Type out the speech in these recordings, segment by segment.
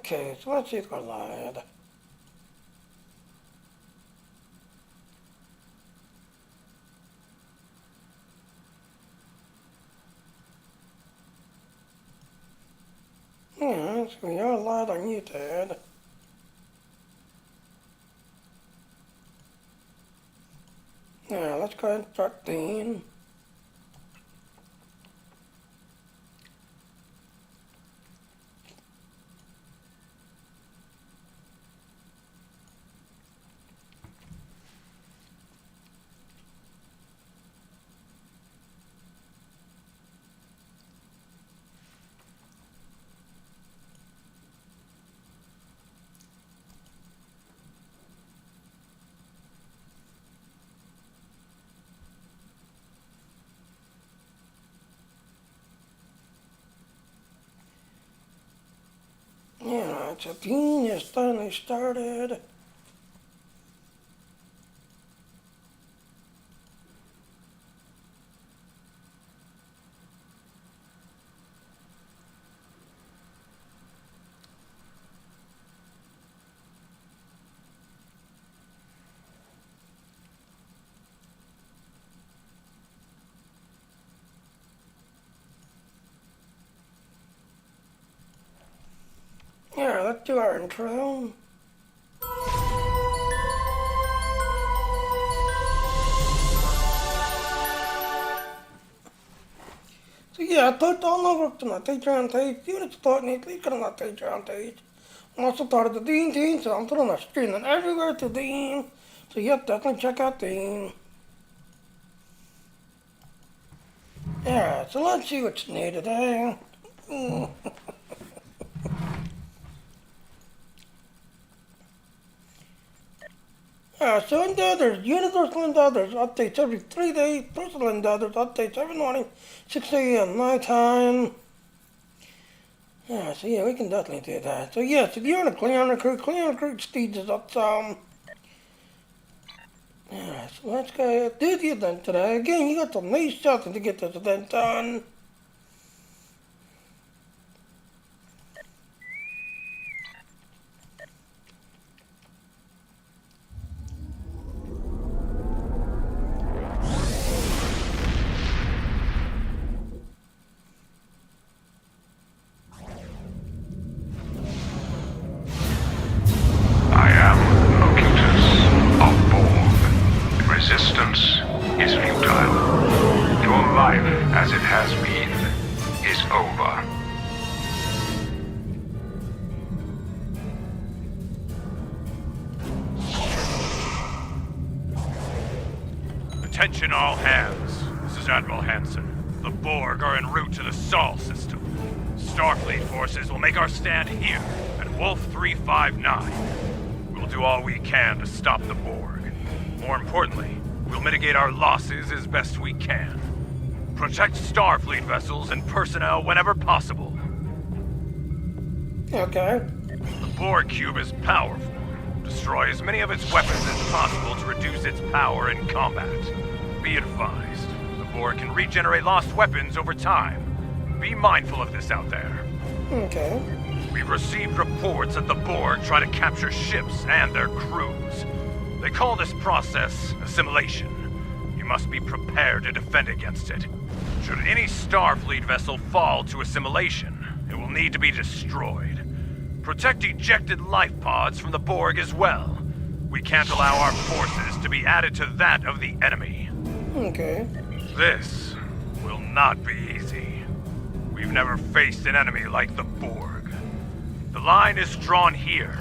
Okay, so let's see if I lied. Yeah, so we are live on YouTube. Yeah, let's go ahead and start the yeah, it's a thing is finally started. Yeah, let's do our intro. So yeah, I all over to my Patreon page. Even if you thought me, please go to my Patreon page. I'm also part of the Dean team, so I'm throwing my streaming everywhere to Dean. So yep, definitely check out Dean. Yeah, so let's see what's new today. Yeah, so in there, there's Universal Endeavor, there's updates every 3 days, Personal Endeavor, there's updates every morning, 6 a.m. my time. Yeah, so yeah, we can definitely do that. So yeah, so if you're in a Cleon Recruit Steeds is up some. Yeah, so let's go ahead and do the event today. Again, you got some nice shots to get this event done. Resistance is futile. Your life, as it has been, is over. Attention all hands. This is Admiral Hansen. The Borg are en route to the Sol system. Starfleet forces will make our stand here at Wolf 359. We'll do all we can to stop the Borg. More importantly, we'll mitigate our losses as best we can. Protect Starfleet vessels and personnel whenever possible. Okay. The Borg cube is powerful. Destroy as many of its weapons as possible to reduce its power in combat. Be advised, the Borg can regenerate lost weapons over time. Be mindful of this out there. Okay. We've received reports that the Borg try to capture ships and their crews. They call this process assimilation. You must be prepared to defend against it. Should any Starfleet vessel fall to assimilation, it will need to be destroyed. Protect ejected life pods from the Borg as well. We can't allow our forces to be added to that of the enemy. Okay. This will not be easy. We've never faced an enemy like the Borg. The line is drawn here.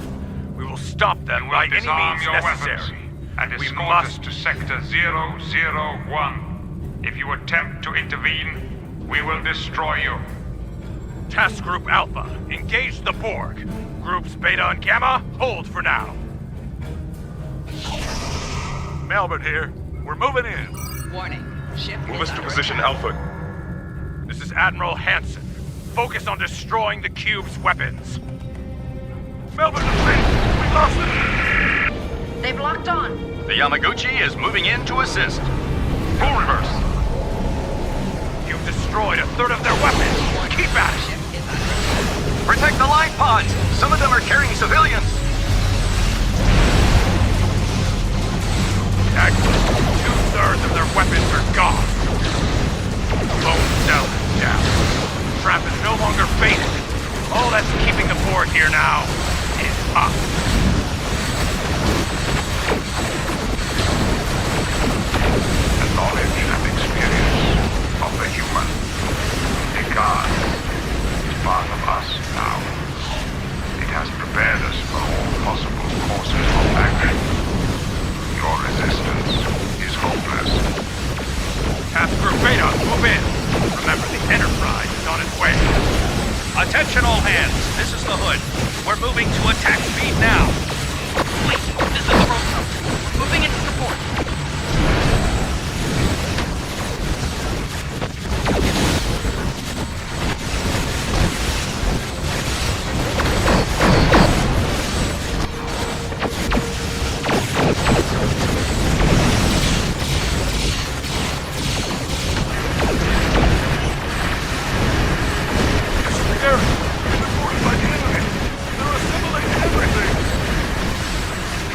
We will stop them by any means necessary. And escort us to Sector 001. If you attempt to intervene, we will destroy you. Task Group Alpha, engage the Borg. Groups Beta and Gamma, hold for now. Melbourne here. We're moving in. Warning. Ship Move is us to under position attack. Alpha. This is Admiral Hansen. Focus on destroying the cube's weapons. Melbourne is hit. We lost it. They've locked on. The Yamaguchi is moving in to assist. Full reverse. You've destroyed a third of their weapons. Keep at it. Ship is under attack. Protect the line pods! Some of them are carrying civilians! Excellent. 2/3 of their weapons are gone. The lone cell is down. Trap is no longer baited. All that's keeping the board here now is up. The knowledge and experience of the human, the God, is part of us now. It has prepared us for all possible courses of action. Your resistance is hopeless. Task Group Beta, move in. Remember, the Enterprise is on its way. Attention all hands, this is the Hood. We're moving to attack speed now. Wait, this is the Rosso. We're moving into support.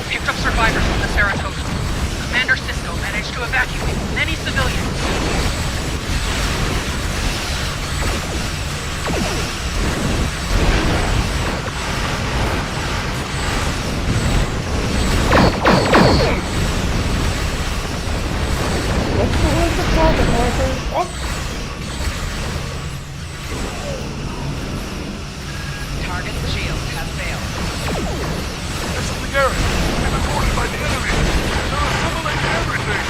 Picked up survivors from the Saratoga. Commander Sisko managed to evacuate many civilians. Let's go with the target markers. Up. Target's shield has failed. This is the garrison. We've been boarded by the enemy. They're assimilating everything.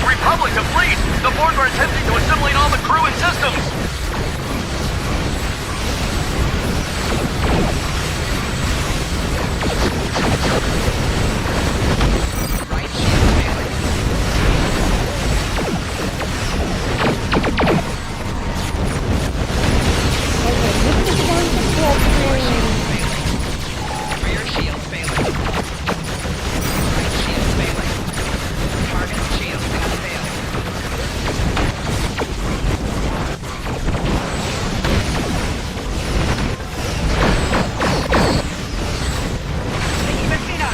Republic of Fleet! The Borg are attempting to assimilate all the crew and systems! Right shield failing. Okay, this is going to drop Rear shield failing. Right shield failing. Target's shield has failed. Even Fina!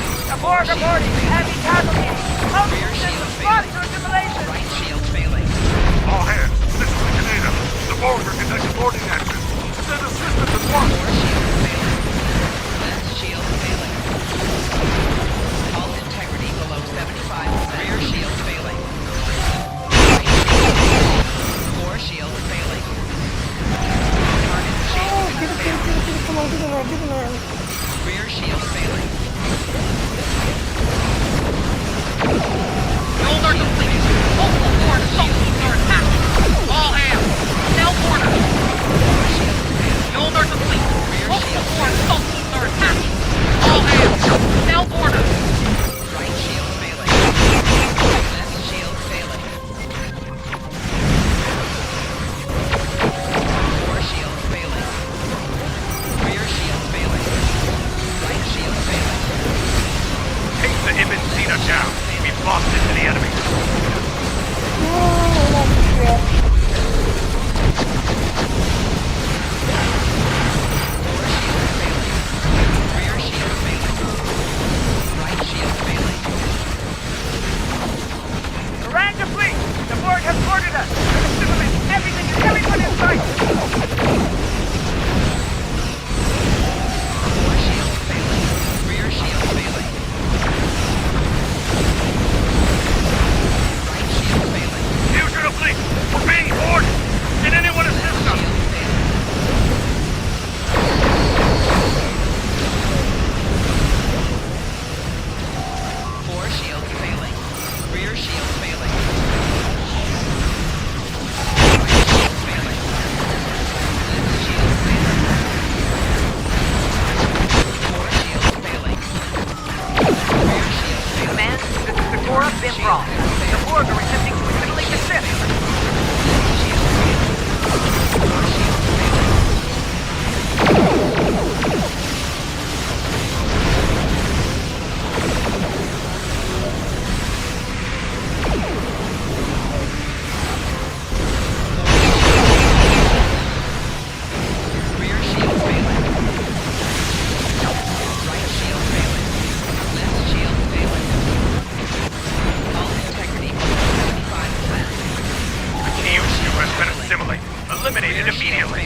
eliminated immediately.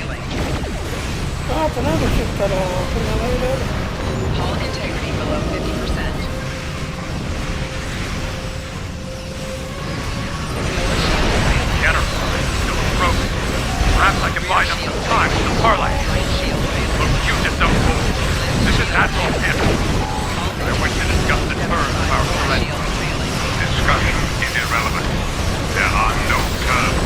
Oh, it's another ship got eliminated. Hull integrity below 50%. The Enterprise is still broken. Perhaps I can buy them some time with the parlay. Look, you just don't move. This is Admiral Hammond. I wish to discuss the terms of our surrender. Discussion is irrelevant. There are no terms.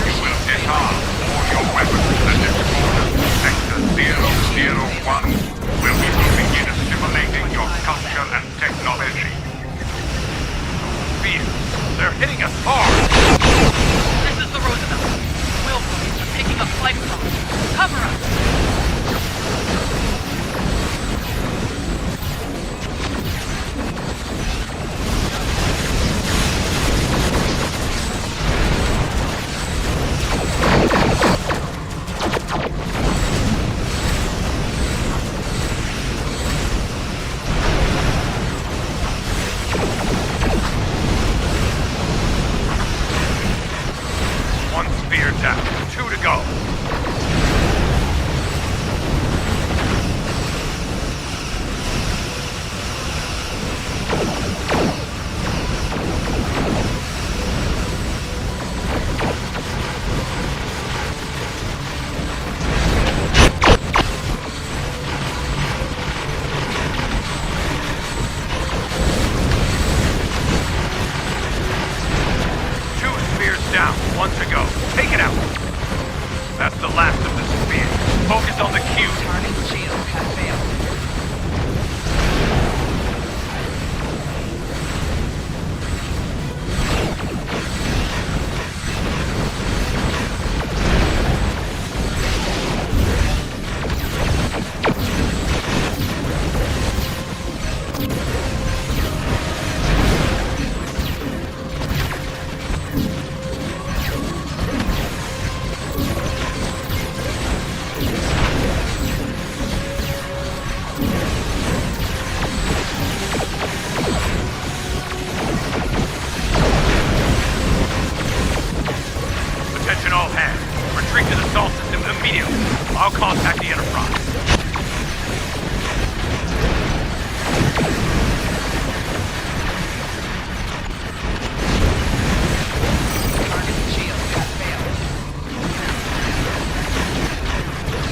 You will disarm all your weapons and escort Sector 001 will be moving in assimilating your culture and technology. Fear. They're hitting us hard. This is the Roosevelt. Willfully, they're picking up flight comms. Cover us! One spear down. 2 to go. Two spears down. 1 to go. Take it out. That's the last of the spears. Focus on the cube. Target shield has failed. Attention all hands. Retreat to the salt system immediately. I'll contact the Enterprise. Target shield has failed.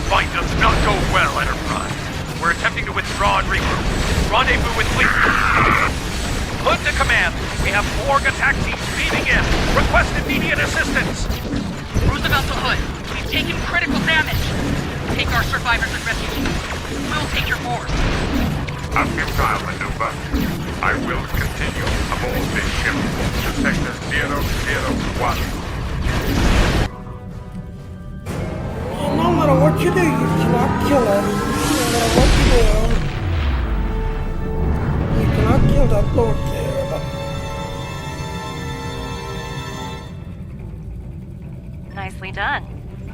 Fight does not go well, Enterprise. We're attempting to withdraw and regroup. Rendezvous with Fleet. Hood to command. We have Borg attack teams beaming in. Request immediate assistance. Roosevelt to Hood. We've taken critical damage. Take our survivors and refugees. We'll take your board. A futile maneuver. I will continue aboard this ship to Sector 001. No matter what you do, you cannot kill it. No matter what you do, you cannot kill that Lord there. Nicely done.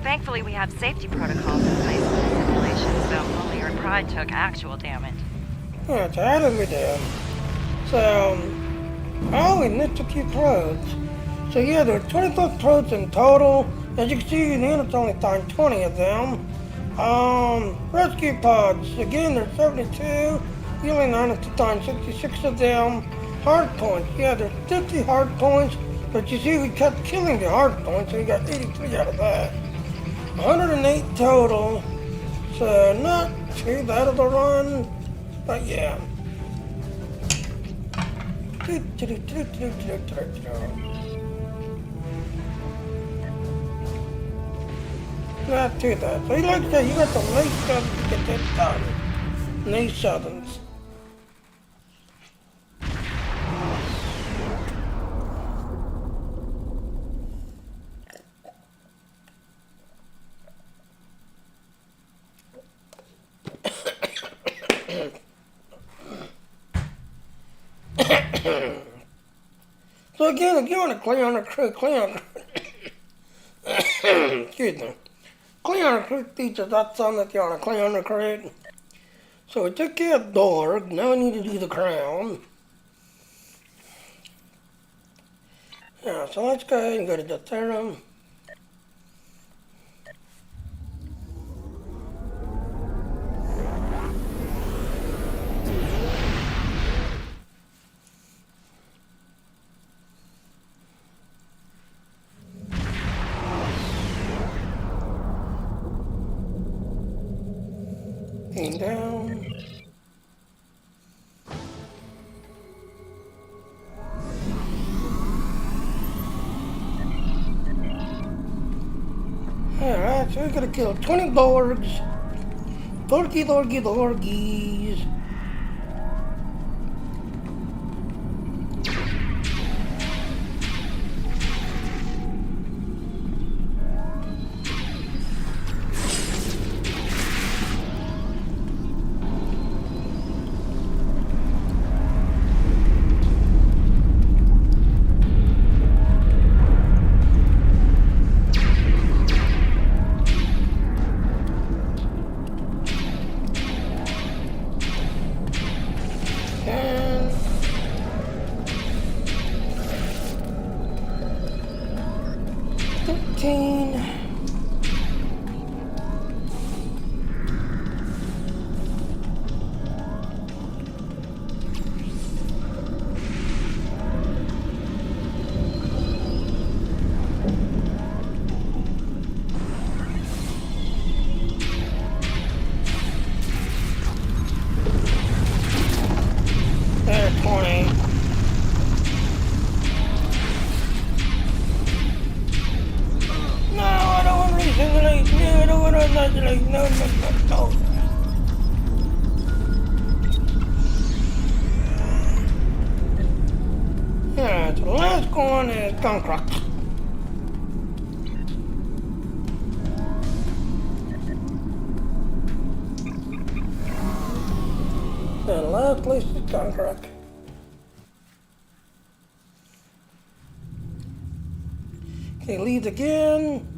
Thankfully, we have safety protocols in place for the simulation, so only your pride took actual damage. Yeah, it's out of me there. So, we missed a few probes. So yeah, there are 25 probes in total. As you can see, the unit's only found 20 of them. Rescue pods, again, there's 72. You only managed to find 66 of them. Hard points, yeah, there's 50 hard points. But you see, we kept killing the hard points, so we got 83 out of that. 108 total. So not too bad of a run, but yeah. Not too bad. So like I said, you got some nice stuff to get that done. Nice sevens. So again, if you want to clear on a crew, excuse me, clear on a crew features that some that you want to clear on a crew. So we took care of Dorg, now we need to do the crown. Yeah, so let's go ahead and go to the theorem. Aim down. Alright, so we gotta kill 20 Borgs. Dorgies. And 13. There, 20. No, I don't want to simulate. No, I don't want to simulate. No. Yeah, so the last one is Gunkrok. The last place is Gunkrok. Okay, leads again.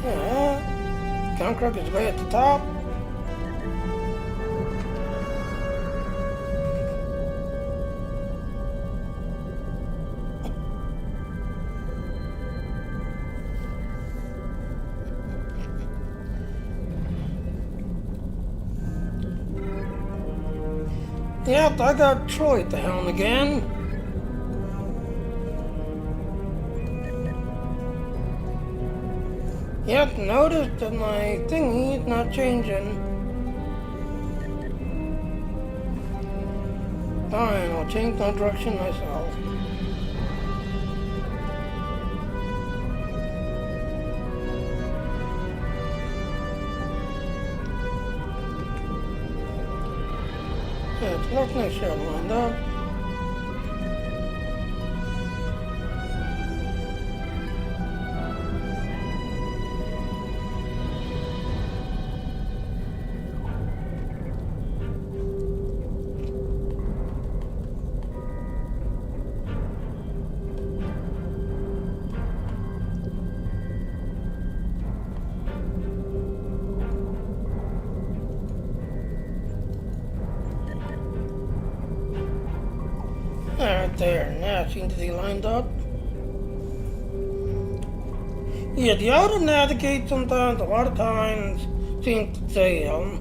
Yeah, Gunkrok is way at the top. Yep, I got Troy at the helm again. Yep, notice that my thingy is not changing. Fine, I'll change my direction myself. Yeah, it's not nice shot lined up. Right there, now it seems to be lined up. Yeah, the auto navigate sometimes, a lot of times, seems to fail.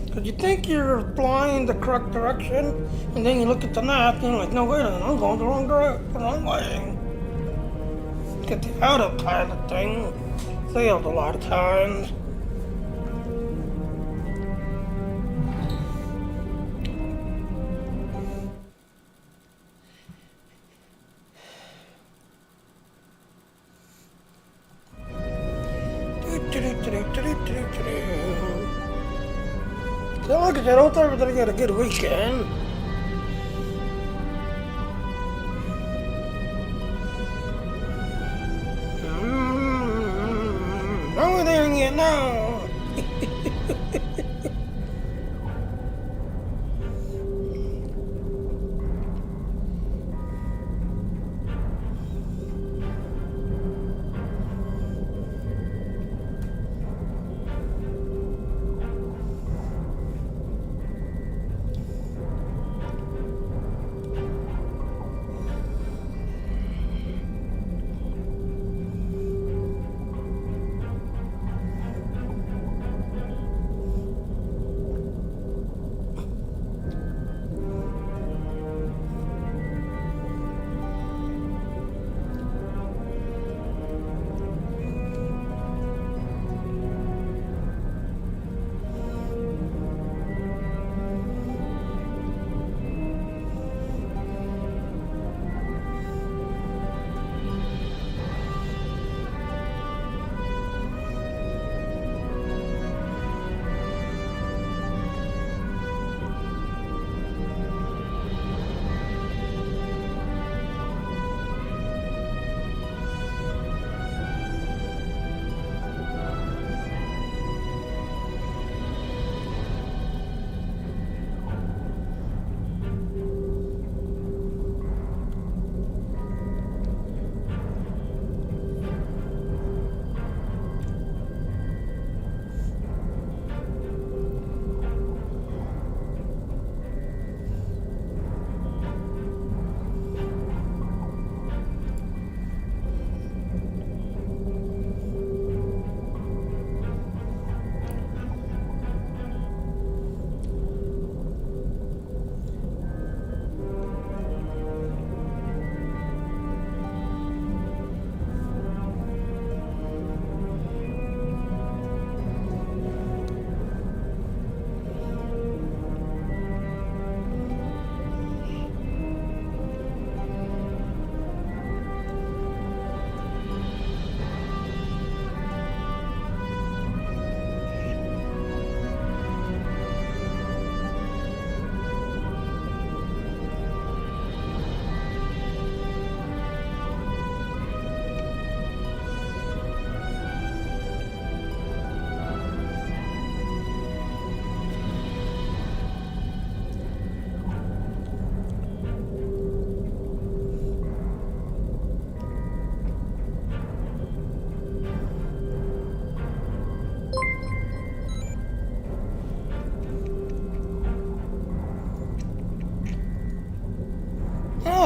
Because you think you're flying the correct direction, and then you look at the map and you're like, no, wait a minute, I'm going the wrong way. Get the autopilot thing failed a lot of times. So like I said, I hope everybody got a good weekend. Over there and yet now.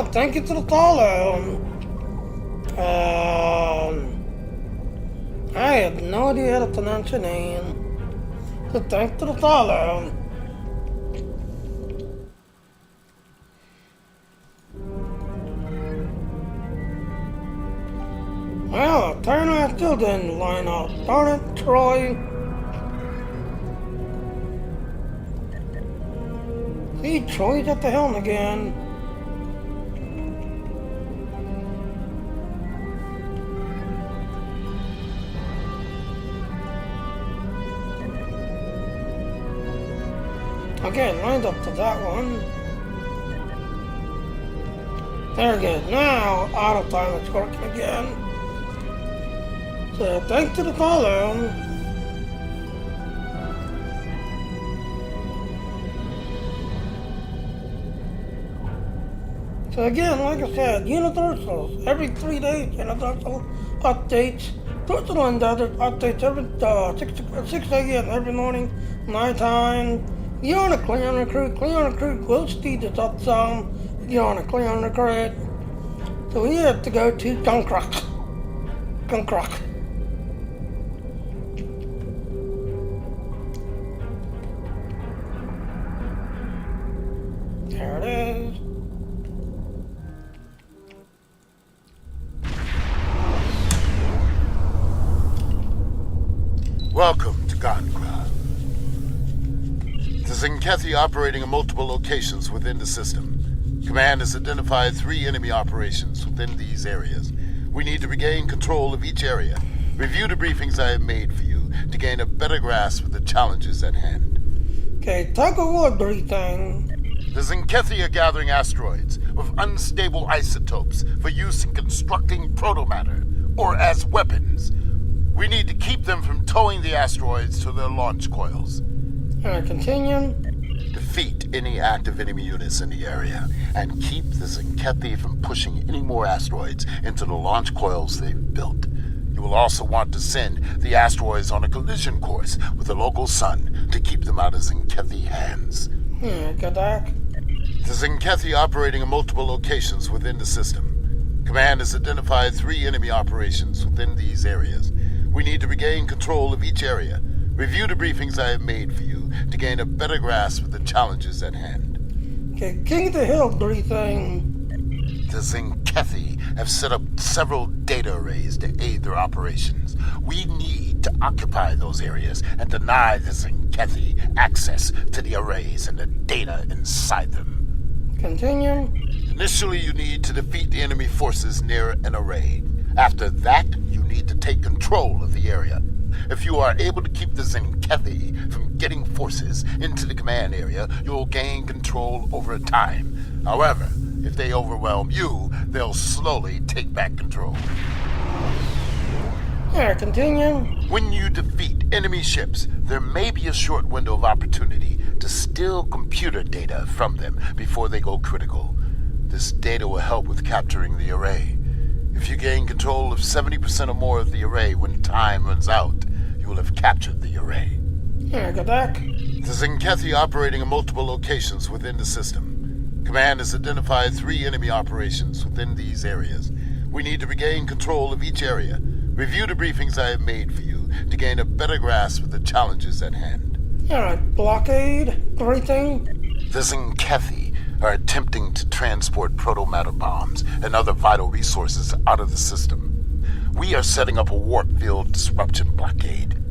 Well, thank you to the follow. I had no idea how to pronounce your name. So thanks to the follow. Well, apparently I still didn't line up. Darn it, Troy. See, Troy's at the helm again. Okay, lined up to that one. There we go. Now, autopilot's working again. So, thanks to the follow. So again, like I said, universals. Every 3 days, universal updates. Personal and other updates every 6 a.m. every morning, nighttime. You're on a clean recruit. Will speed is up some. You're on a clean recruit. So we have to go to Gunkrock. There it is. Welcome to Godcraft. The Zenkethi operating in multiple locations within the system. Command has identified 3 enemy operations within these areas. We need to regain control of each area. Review the briefings I have made for you to gain a better grasp of the challenges at hand. Okay, take a word briefing. The Zenkethi are gathering asteroids with unstable isotopes for use in constructing protomatter, or as weapons. We need to keep them from towing the asteroids to their launch coils. Continue. Defeat any active enemy units in the area, and keep the Zenkethi from pushing any more asteroids into the launch coils they've built. You will also want to send the asteroids on a collision course with the local sun to keep them out of Zenkethi hands. Good luck. The Zenkethi operating in multiple locations within the system. Command has identified 3 enemy operations within these areas. We need to regain control of each area. Review the briefings I have made for you to gain a better grasp of the challenges at hand. Okay, King of the Hill briefing. The Zenkethi have set up several data arrays to aid their operations. We need to occupy those areas and deny the Zenkethi access to the arrays and the data inside them. Continue. Initially, you need to defeat the enemy forces near an array. After that, you need to take control of the area. If you are able to keep the Zenkethi from getting forces into the command area, you'll gain control over time. However, if they overwhelm you, they'll slowly take back control. Continue. When you defeat enemy ships, there may be a short window of opportunity to steal computer data from them before they go critical. This data will help with capturing the array. If you gain control of 70% or more of the array when time runs out, you will have captured the array. Good luck. The Zenkethi operating in multiple locations within the system. Command has identified 3 enemy operations within these areas. We need to regain control of each area. Review the briefings I have made for you to gain a better grasp of the challenges at hand. Alright, blockade briefing. The Zenkethi are attempting to transport protomatter bombs and other vital resources out of the system. We are setting up a warp field disruption blockade.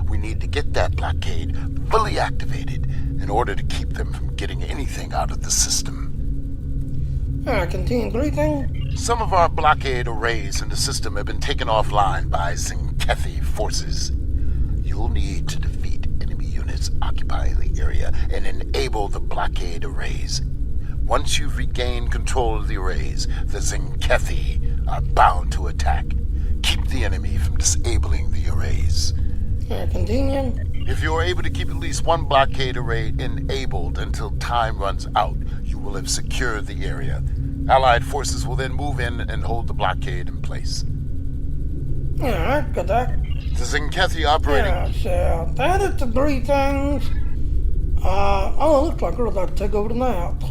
We need to get that blockade fully activated in order to keep them from getting anything out of the system. Continue briefing. Some of our blockade arrays in the system have been taken offline by Zenkethi forces. You'll need to defeat enemy units occupying the area and enable the blockade arrays. Once you've regained control of the arrays, the Zenkethi are bound to attack. Keep the enemy from disabling the arrays. Continue. If you are able to keep at least one blockade array enabled until time runs out, you will have secured the area. Allied forces will then move in and hold the blockade in place. Alright, good luck. The Zenkethi operating... So that is the briefings. Looks like we're about to take over the map.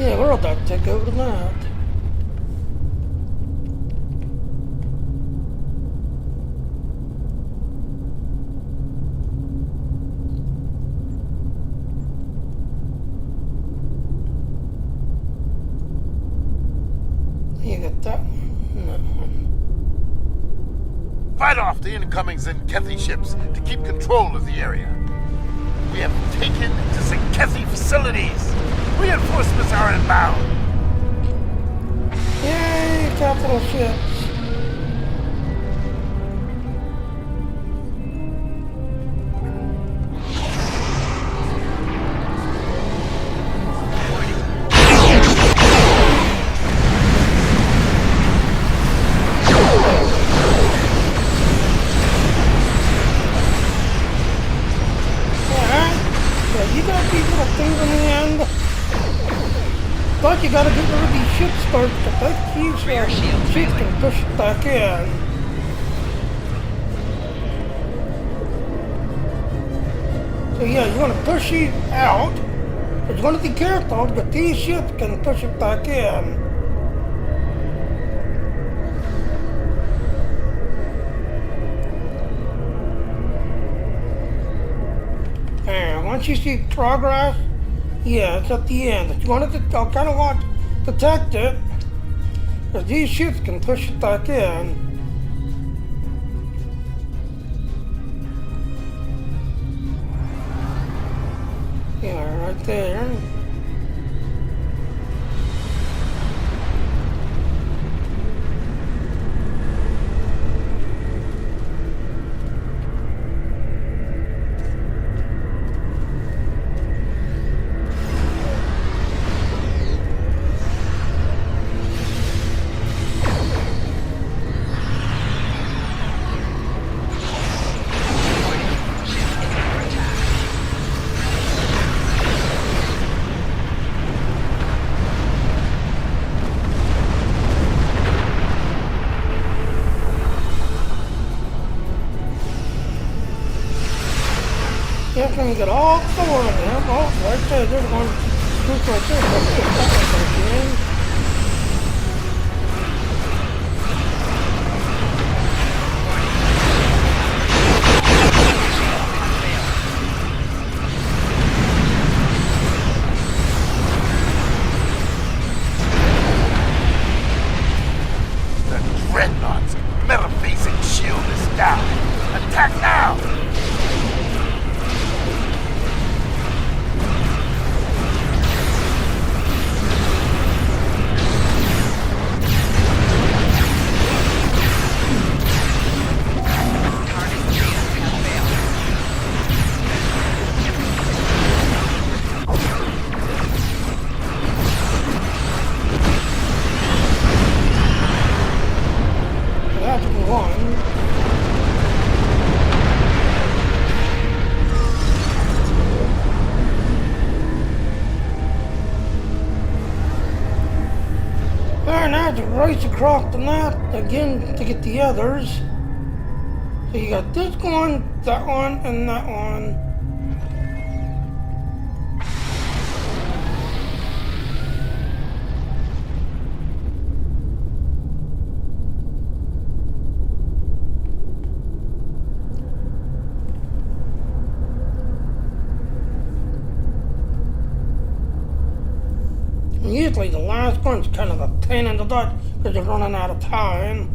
Yeah, we're about to take over that. You got that one? That one. Fight off the incoming Zenkethi ships to keep control of the area. We have taken to Zenkethi facilities. Reinforcements are inbound. Yay, capital ships. But you gotta get rid of these ships first, but that keeps Rear shield ships failing. can push it back in. So yeah, you wanna push it out, but you wanna be careful, but these ships can push it back in. And once you see progress, yeah, it's at the end. If you wanted to, I kind of want to protect it, because these ships can push it back in. Yeah, right there. Yep, and you get all four of them. Oh, right there. There's one. Look right there. Let's get that one again. The Dreadnought's metal-facing shield is down. Attack now! That's one. There, now to race across the map again to get the others. So you got this one, and that one. And usually the last one's kind of a pain in the butt because you're running out of time.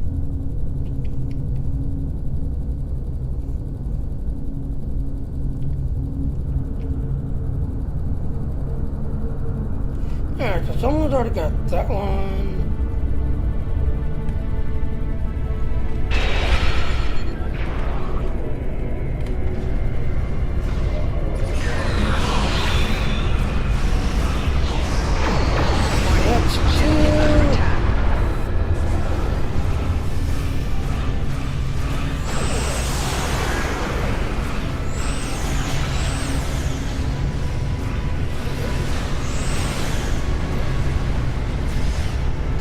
Alright, so someone's already got that one. That's two.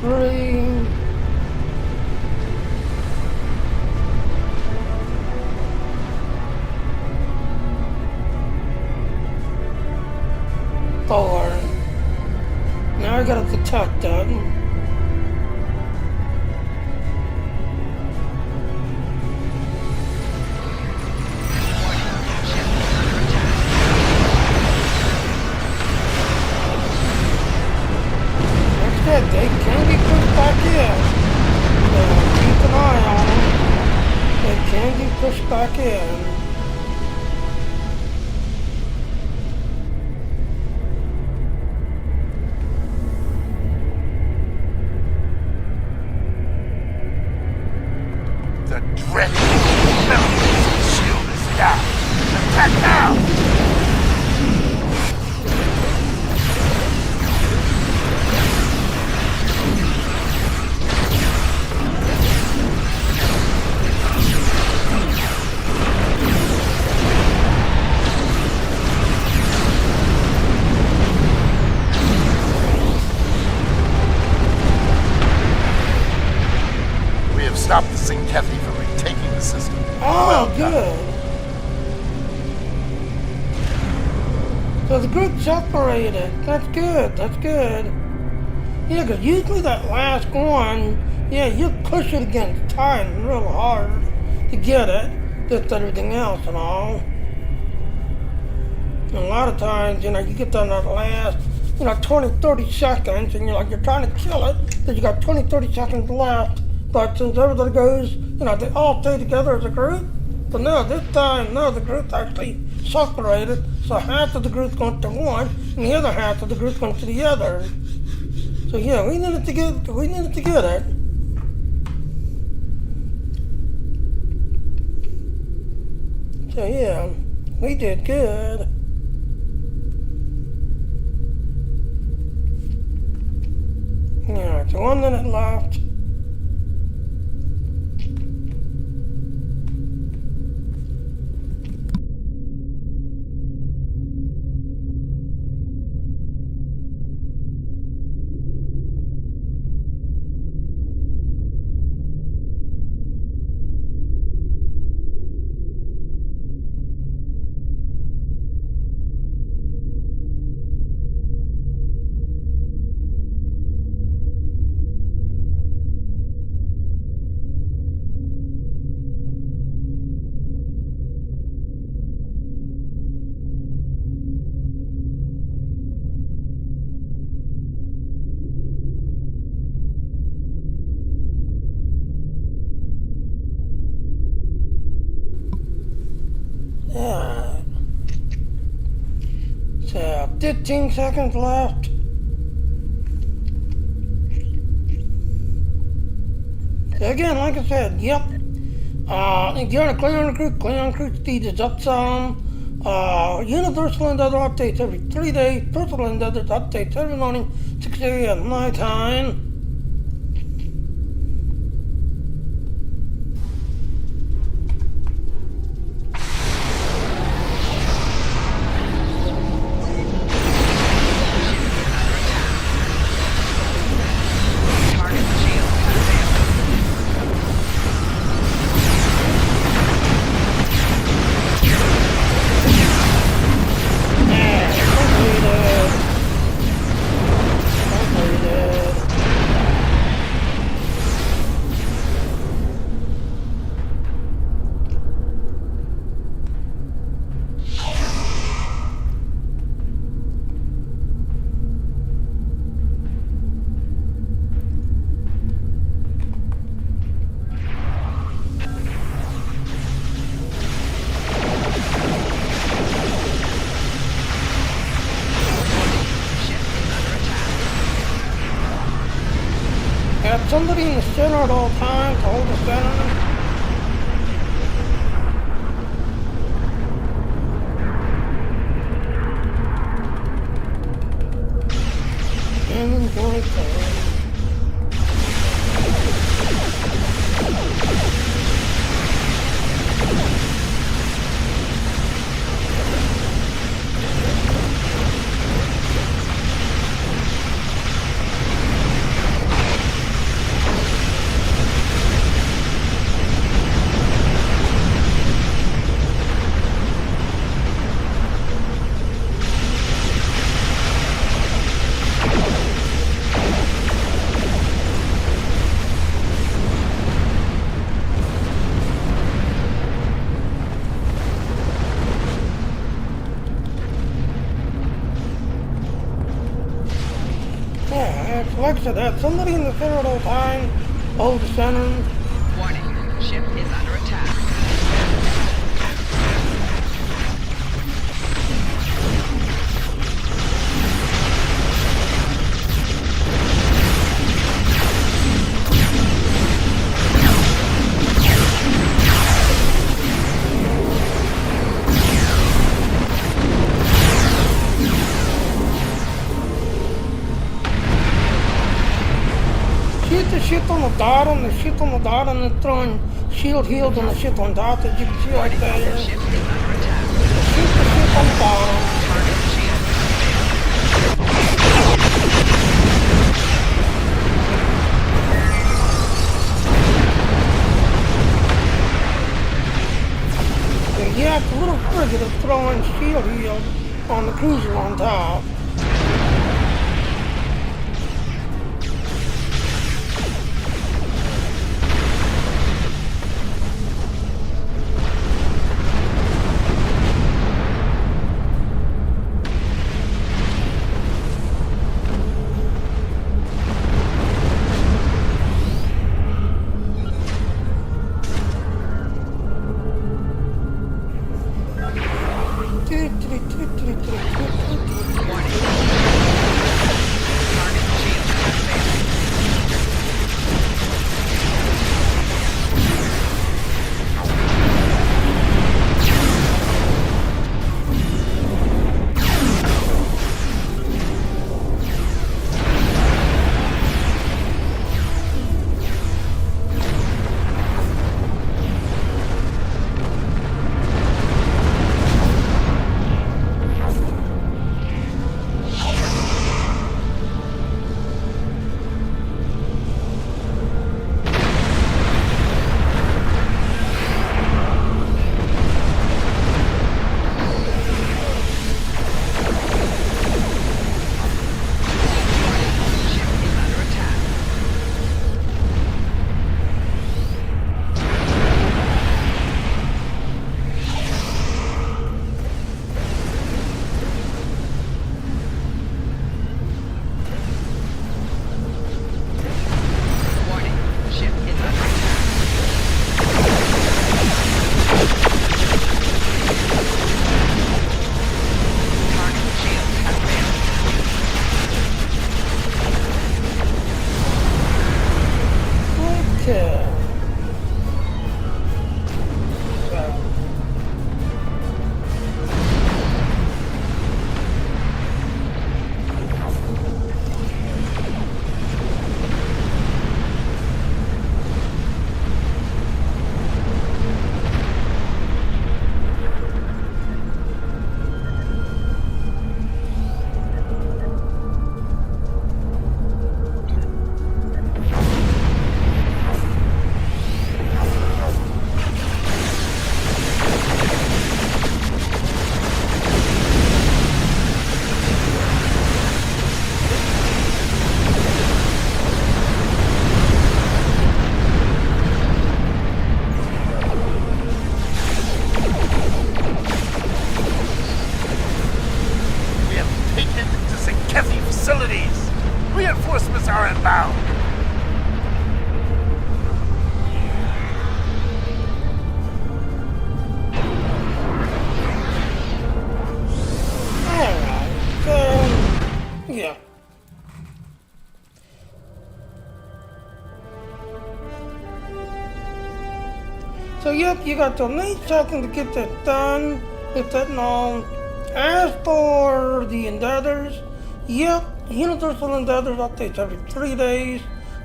Three. Four. Now I gotta detect that. Like I said, they can be pushed back in. So keep an eye on them. They can be pushed back in. The dreaded shield is down. Attack now! We have stopped the Syfy from retaking the system. Oh, Well done. good. So the group separated. That's good. That's good. Yeah, because usually that last one, yeah, you push it against time real hard to get it, just everything else and all. And a lot of times, you know, you get down that last, 20, 30 seconds, and you're trying to kill it, but you got 20, 30 seconds left. But since everybody goes, they all stay together as a group. But no, this time, no, the group's actually separated. So half of the group's going to one, and the other half of the group's going to the other. So yeah, we needed to get it. So yeah, we did good. Yeah, so 1 minute left. Yeah. So 15 seconds left. So again, like I said, yep. If you're on a clear on recruit speed is up some. Universal and other updates every 3 days. Personal and other updates every morning, 6 a.m. my time. Have somebody in the center at all times to hold us down. Inventory full. like I said, had somebody in the center at all time. Hold the center. Warning, ship is under attack. Shoot the shit on the bottom, the shit on the bottom, and throwing shield heals on the shit on top, as you can see right there. Ship is under attack. Shoot the shit on the bottom. Target shield And yeah, it's a little frigid of throwing shield heals on the cruiser on top. Reinforcements are inbound. Yeah. So yep, you got till 9 seconds to get that done with that known. As for the endeavors, yep, universal endeavors updates every 3 days.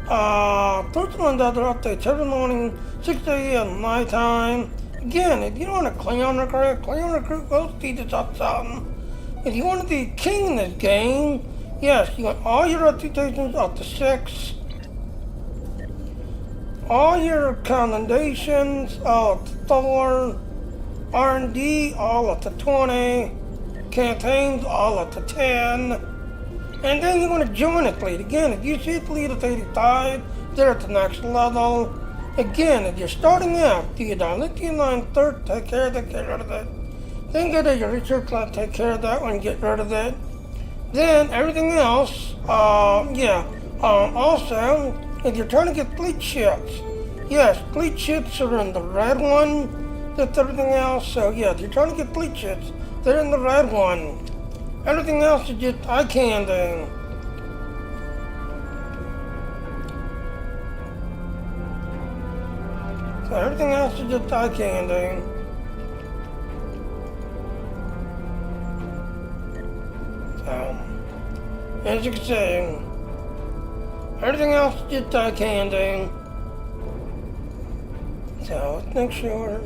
Personal endeavor updates every morning, 6 a.m. nighttime. Again, if you don't want to Cleon Recruit goes speed this up something. If you want to be king in this game, yes, you got all your reputations up to 6. All your commendations all to 4. R&D all up to 20. Campaigns all up to 10. And then you're going to join a fleet. Again, if you see a fleet at 85, they're at the next level. Again, if you're starting out, you get on lithium line 3rd, take care of that, get rid of that. Then go to your research lab, take care of that one, get rid of that. Then everything else, yeah, Also, if you're trying to get fleet ships, yes, fleet ships are in the red one. That's everything else. So yeah, if you're trying to get fleet ships, they're in the red one. Everything else is just eye candy. So everything else is just eye candy. So, as you can see, everything else is just eye candy. So let's make sure.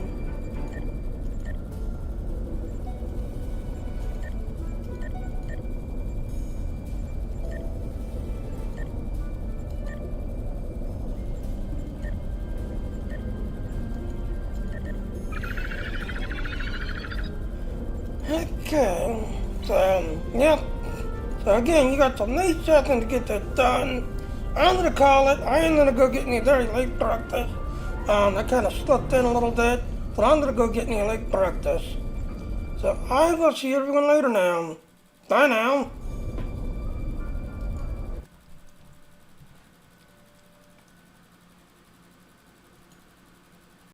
Okay, so, yep. So again, you got some 8 seconds to get that done. I'm gonna call it. I ain't gonna go get any very late practice. I kind of slipped in a little bit, but I'm gonna go get any late practice. So I will see everyone later now. Bye now.